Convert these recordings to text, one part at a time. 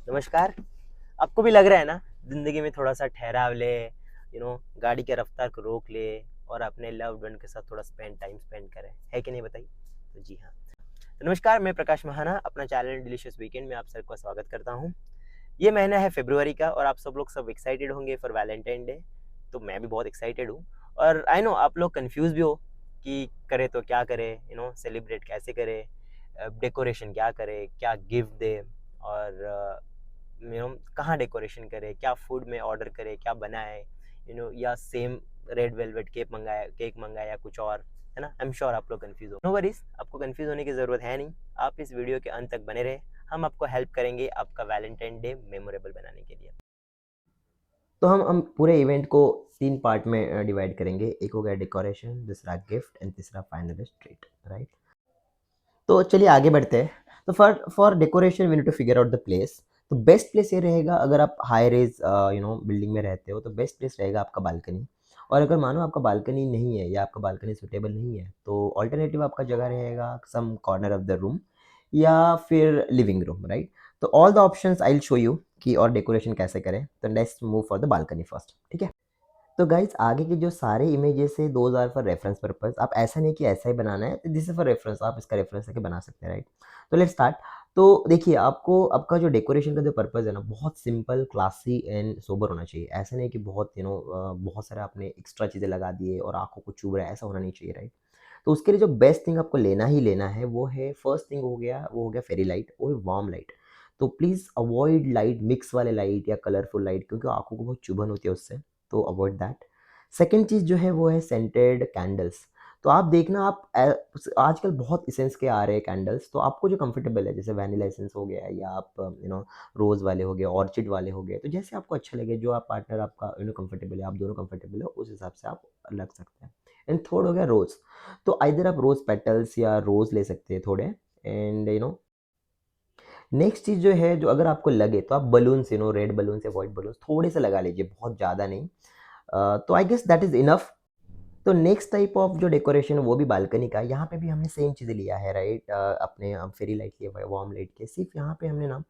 नमस्कार। आपको भी लग रहा है ना ज़िंदगी में थोड़ा-सा ठहराव ले, गाड़ी की रफ़्तार को रोक ले और अपने लव्ड वन के साथ थोड़ा टाइम स्पेंड करें, है कि नहीं बताइए? तो जी हाँ। तो नमस्कार, मैं प्रकाश महाना अपना चैनल डिलीशियस वीकेंड में आप सबका स्वागत करता हूँ। ये महीना है फ़रवरी का और आप सब लोग सब एक्साइटेड होंगे फॉर वैलेंटाइन डे, तो मैं भी बहुत एक्साइटेड हूँ और आई नो आप लोग कन्फ्यूज़ भी हो कि करें तो क्या करें, सेलिब्रेट कैसे करें, डेकोरेशन क्या करें, क्या गिफ्ट दें और कहाँ डेकोरेशन करें, क्या फूड में ऑर्डर करें, क्या बनाएं, या सेम रेड वेलवेट केक मंगाए या कुछ और, है ना? आई एम श्योर आप लोग कंफ्यूज हो। नो वरीज, आपको कंफ्यूज होने की ज़रूरत है नहीं। आप इस वीडियो के अंत तक बने रहे, हम आपको हेल्प करेंगे आपका वैलेंटाइन डे मेमोरेबल बनाने के लिए। तो हम पूरे इवेंट को 3 पार्ट में डिवाइड करेंगे। एक हो गया डेकोरेशन, दूसरा गिफ्ट एंड तीसरा फाइनल ट्रीट, राइट? तो चलिए आगे बढ़ते हैं। तो for for decoration we need to figure out the place. तो बेस्ट प्लेस ये रहेगा, अगर आप हाई रेज बिल्डिंग में रहते हो तो बेस्ट प्लेस रहेगा आपका बालकनी। और अगर मानो आपका बालकनी नहीं है या आपका बालकनी सुटेबल नहीं है तो ऑल्टरनेटिव आपका जगह रहेगा some corner of the room या फिर लिविंग रूम, राइट? तो all the options I will show you कि और डेकोरेशन कैसे करें। तो let's move for the balcony first, ठीक है? तो गाइज आगे के जो सारे इमेजेस है those are for reference purpose. आप ऐसा नहीं कि ऐसा ही बनाना है, दिस इज फॉर रेफरेंस, आप इसका रेफरेंस लेके बना सकते हैं, राइट? तो लेट्स स्टार्ट। तो देखिए, आपको आपका जो डेकोरेशन का जो पर्पस है ना, बहुत सिंपल, क्लासी एंड सोबर होना चाहिए। ऐसा नहीं कि बहुत बहुत सारे आपने एक्स्ट्रा चीज़ें लगा दिए और आंखों को चुभ रहा है, ऐसा होना नहीं चाहिए, राइट? तो उसके लिए जो बेस्ट थिंग आपको लेना ही लेना है वो है, फर्स्ट थिंग हो गया, वो हो गया फेरी लाइट, वो है वार्म लाइट। तो प्लीज़ अवॉइड लाइट, मिक्स वाले लाइट या कलरफुल लाइट, क्योंकि आंखों को बहुत चुभन होती है उससे, तो अवॉइड दैट। सेकंड चीज़ जो है वो है सेंटेड कैंडल्स। तो आप देखना, आप आजकल बहुत इसेंस के आ रहे हैं कैंडल्स, तो आपको जो कंफर्टेबल है, जैसे वैनिला एसेंस हो गया या आप रोज़ वाले हो गए, ऑर्चिड वाले हो गए, तो जैसे आपको अच्छा लगे, जो आप पार्टनर आपका कंफर्टेबल है, आप दोनों कंफर्टेबल हो, उस हिसाब से आप लग सकते हैं। एंड थर्ड हो गया रोज़। तो आइदर आप रोज़ पेटल्स या रोज़ ले सकते हैं थोड़े। एंड नेक्स्ट चीज़ जो है, जो अगर आपको लगे तो आप बलून्स, रेड बलून्स या व्हाइट बलून्स थोड़े से लगा लीजिए, बहुत ज़्यादा नहीं। तो I guess that is enough. तो नेक्स्ट टाइप ऑफ जो डेकोरेशन है वो भी बालकनी का है। यहाँ पे भी हमने सेम चीज़ें लिया है, राइट? अपने फेरी लाइट लिए हुए, वार्म लाइट के, सिर्फ यहाँ पे हमने ना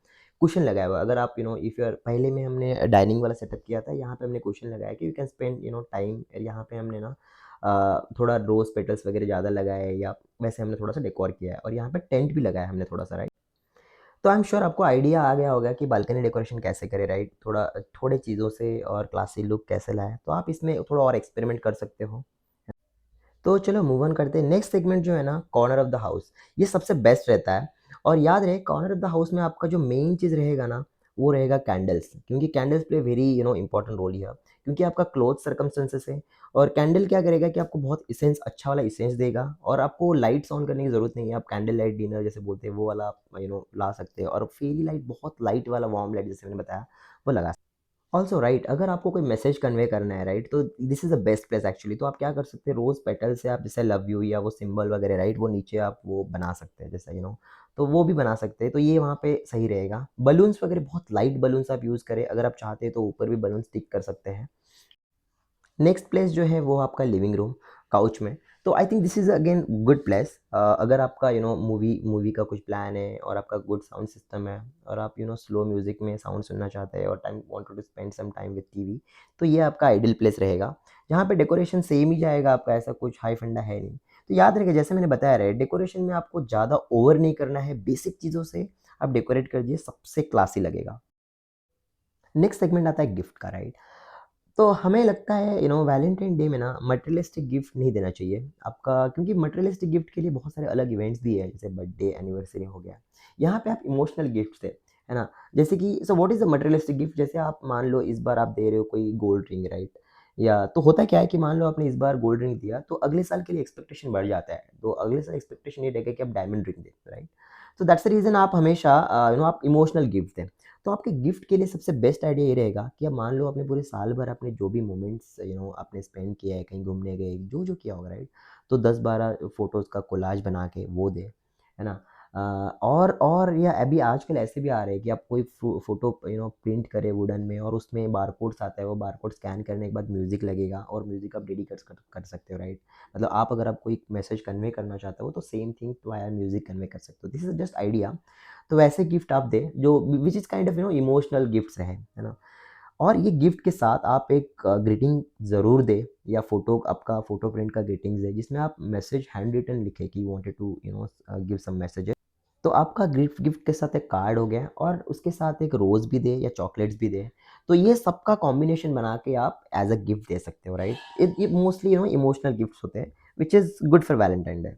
कुशन लगाया हुआ है। अगर आप इफ़ यू आर, पहले में हमने डाइनिंग वाला सेटअप किया था, यहाँ पे हमने कुशन लगाया कि यू कैन स्पेंड टाइम। यहाँ पे हमने ना थोड़ा रोज़ पेटल्स वगैरह ज़्यादा लगाए हैं, या वैसे हमने थोड़ा सा डेकोर किया है, और यहाँ पे टेंट भी लगाया है हमने थोड़ा सा, राइट? तो आई एम श्योर आपको आइडिया आ गया होगा कि बालकनी डेकोरेशन कैसे करें, राइट? थोड़े चीज़ों से और क्लासी लुक कैसे लाएँ, तो आप इसमें थोड़ा और एक्सपेरिमेंट कर सकते हो। तो चलो मूव ऑन करते हैं। नेक्स्ट सेगमेंट जो है ना, कॉर्नर ऑफ द हाउस, ये सबसे बेस्ट रहता है। और याद रहे, कॉर्नर ऑफ द हाउस में आपका जो मेन चीज़ रहेगा ना, वो रहेगा कैंडल्स, क्योंकि candles play very important role here, क्योंकि आपका क्लोज सर्कमस्टेंसेस है। और कैंडल क्या करेगा कि आपको बहुत इसेंस, अच्छा वाला इसेंस देगा, और आपको लाइट्स ऑन करने की ज़रूरत नहीं है। आप कैंडल लाइट डिनर जैसे बोलते हैं, वो वाला आप ला सकते हैं, और फेरी लाइट, बहुत लाइट वाला वार्म लाइट जैसे मैंने बताया, वो लगा। ऑल्सो राइट, अगर आपको कोई मैसेज कन्वे करना है, राइट, तो this is the best place actually. तो आप क्या कर सकते हैं, रोज़ पेटल से आप जैसे लव यू या वो सिंबल वगैरह, राइट, वो नीचे आप वो बना सकते हैं, जैसा तो वो भी बना सकते हैं। तो ये वहाँ पे सही रहेगा। बलून्स वगैरह, बहुत लाइट बलून्स आप यूज़ करें, अगर आप चाहते हैं तो ऊपर भी बलून स्टिक कर सकते हैं। नेक्स्ट प्लेस जो है वो आपका लिविंग रूम, काउच में। तो I think this is again good place. अगर आपका मूवी मूवी का कुछ प्लान है और आपका गुड साउंड सिस्टम है, और आप स्लो म्यूज़िक में साउंड सुनना चाहते हैं, और time wanted to spend some time with TV, तो ये आपका आइडियल प्लेस रहेगा, जहाँ पे डेकोरेशन सेम ही जाएगा आपका, ऐसा कुछ हाई फंडा है नहीं। तो याद रखिए, जैसे मैंने बताया, रहे डेकोरेशन में आपको ज़्यादा ओवर नहीं करना है, बेसिक चीज़ों से आप डेकोरेट कर दीजिए, सबसे क्लासी लगेगा। नेक्स्ट सेगमेंट आता है गिफ्ट का, राइट? तो हमें लगता है वैलेंटाइन डे में ना मटेरियलिस्टिक गिफ्ट नहीं देना चाहिए आपका, क्योंकि मटेरियलिस्टिक गिफ्ट के लिए बहुत सारे अलग इवेंट्स भी है, जैसे बर्थडे, एनिवर्सरी हो गया। यहाँ पे आप इमोशनल गिफ्ट है ना? जैसे कि so what is the materialistic gift? जैसे आप मान लो इस बार आप दे रहे हो कोई गोल्ड रिंग, राइट? या तो होता क्या है कि मान लो आपने इस बार गोल्ड रिंग दिया, तो अगले साल के लिए एक्सपेक्टेशन बढ़ जाता है, तो अगले साल एक्सपेक्टेशन ये रहेगा कि आप डायमंड रिंग दें, राइट? तो दैट्स द रीज़न आप हमेशा आप इमोशनल गिफ्ट दें। तो आपके गिफ्ट के लिए सबसे बेस्ट आइडिया ये रहेगा कि अब मान लो आपने पूरे साल भर आपने जो भी मोमेंट्स आपने स्पेंड किया है, कहीं घूमने गए, जो जो किया होगा, राइट? तो 10-12 फोटोज़ का कोलाज बना के वो दे, है ना? और या अभी आजकल ऐसे भी आ रहे हैं कि आप कोई फ़ोटो प्रिंट करें वुडन में और उसमें बारकोड्स आता है, वो बारकोड स्कैन करने के बाद म्यूज़िक लगेगा और म्यूज़िक आप डेडिकेट कर सकते हो, राइट? मतलब आप अगर आप कोई मैसेज कन्वे करना चाहते हो तो same thing via music convey कर सकते हो। This is just idea. तो वैसे गिफ्ट आप दें जो which is kind of emotional gifts रहें, है ना? और ये गिफ्ट के साथ आप एक ग्रीटिंग ज़रूर दें या फ़ोटो आपका फ़ोटो प्रिंट का ग्रीटिंग्स है जिसमें आप मैसेज हैंड रिटन लिखें कि you wanted to give some messages. तो आपका गिफ्ट गिफ्ट के साथ एक कार्ड हो गया और उसके साथ एक रोज़ भी दें या चॉकलेट्स भी दें। तो ये सबका कॉम्बिनेशन बना के आप एज़ अ गिफ्ट दे सकते हो, राइट? ये मोस्टली इमोशनल गिफ्ट्स होते हैं which is good for Valentine day.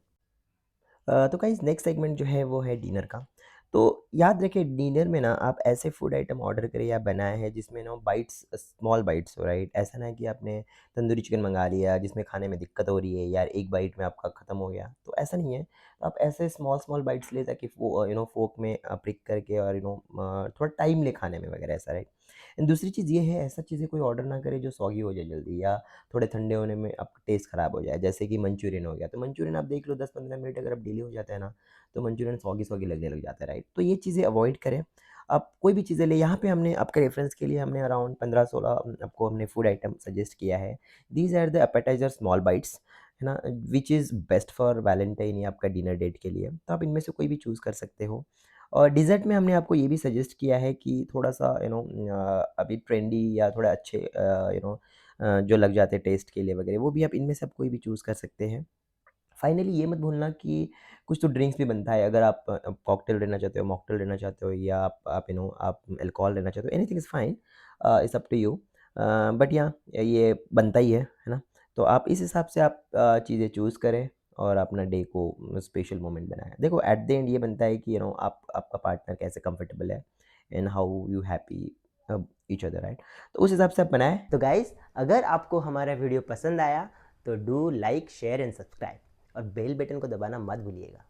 तो गाइस नेक्स्ट सेगमेंट जो है वो है डिनर का। तो याद रखिए डिनर में ना आप ऐसे फूड आइटम ऑर्डर करें या बनाए हैं जिसमें ना बाइट्स स्मॉल बाइट्स हो, राइट? ऐसा ना है कि आपने तंदूरी चिकन मंगा लिया जिसमें खाने में दिक्कत हो रही है यार, एक बाइट में आपका ख़त्म हो गया, तो ऐसा नहीं है। तो आप ऐसे स्मॉल स्मॉल बाइट्स ले ताकि वो फोक में प्रिक करके और थोड़ा टाइम ले खाने में वगैरह, ऐसा, राइट? एंड दूसरी चीज़ ये है, ऐसा चीज़ें कोई ऑर्डर ना करे जो सॉगी हो जाए जल्दी या थोड़े ठंडे होने में आपका टेस्ट ख़राब हो जाए, जैसे कि मंचूरियन हो गया। तो मंचूरियन आप देख लो 10-15 मिनट अगर आप डिले हो जाता है ना, तो मंचूरियन सॉगी-सॉगी लगने लग जाता है, राइट? तो ये चीज़ें अवॉइड करें। आप कोई भी चीज़ें लें, यहाँ पे हमने आपके रेफ़रेंस के लिए हमने अराउंड 15-16 आपको हमने फूड आइटम सजेस्ट किया है। These are the appetizer small bites, है ना? Which is best for Valentine या आपका डिनर डेट के लिए। तो आप इनमें से कोई भी चूज़ कर सकते हो। और डिज़र्ट में हमने आपको ये भी सजेस्ट किया है कि थोड़ा-सा अभी ट्रेंडी या थोड़ा अच्छे जो लग जाते हैं टेस्ट के लिए वगैरह, वो भी आप इनमें से आप कोई भी चूज़ कर सकते हैं। फाइनली ये मत भूलना कि कुछ तो ड्रिंक्स भी बनता है, अगर आप कॉकटेल लेना चाहते हो, मॉकटेल लेना चाहते हो या आप अल्कोहल लेना चाहते हो, anything is fine, it's up to you. But या ये बनता ही है ना? तो आप इस हिसाब से आप चीज़ें चूज़ करें और अपना डे को स्पेशल मोमेंट बनाएँ। देखो एट द एंड ये बनता है कि आप आपका पार्टनर कैसे कंफर्टेबल है and how you happy each other, right? तो उस हिसाब से आप बनाएँ। तो गाइज़ अगर आपको हमारा वीडियो पसंद आया तो do like, share and subscribe और बेल बटन को दबाना मत भूलिएगा।